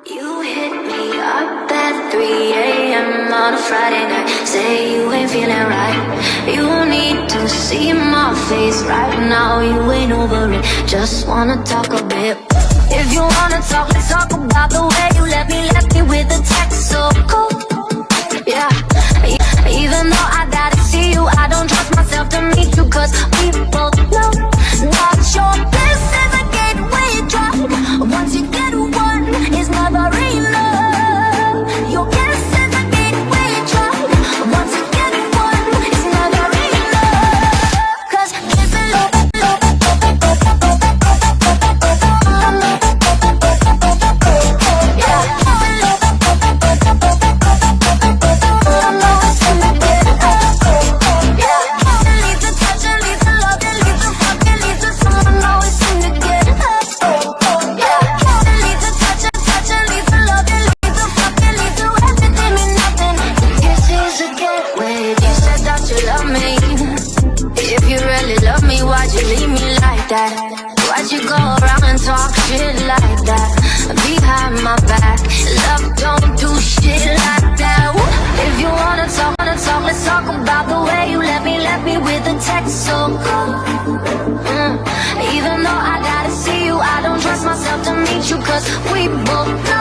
You hit me up at 3 a.m. on a Friday night. Say you ain't feeling right. You need to see my face right now. You ain't over it, just wanna talk a bit. If you wanna talk, let's talk about the way you left me with a text so cold. Yeah, even though I gotta see you, I don't trust myself to meet you, cause we both know not your bliss is a gateway drug. Once you get one, it's never enough. Your bliss is a gateway drug. Once you get one, it's never enough. Cause this is why'd you go around and talk shit like that behind my back? Love don't do shit like that. If you wanna talk, let's talk about the way you left me with a text so cold. Even though I gotta see you, I don't trust myself to meet you, cause we both know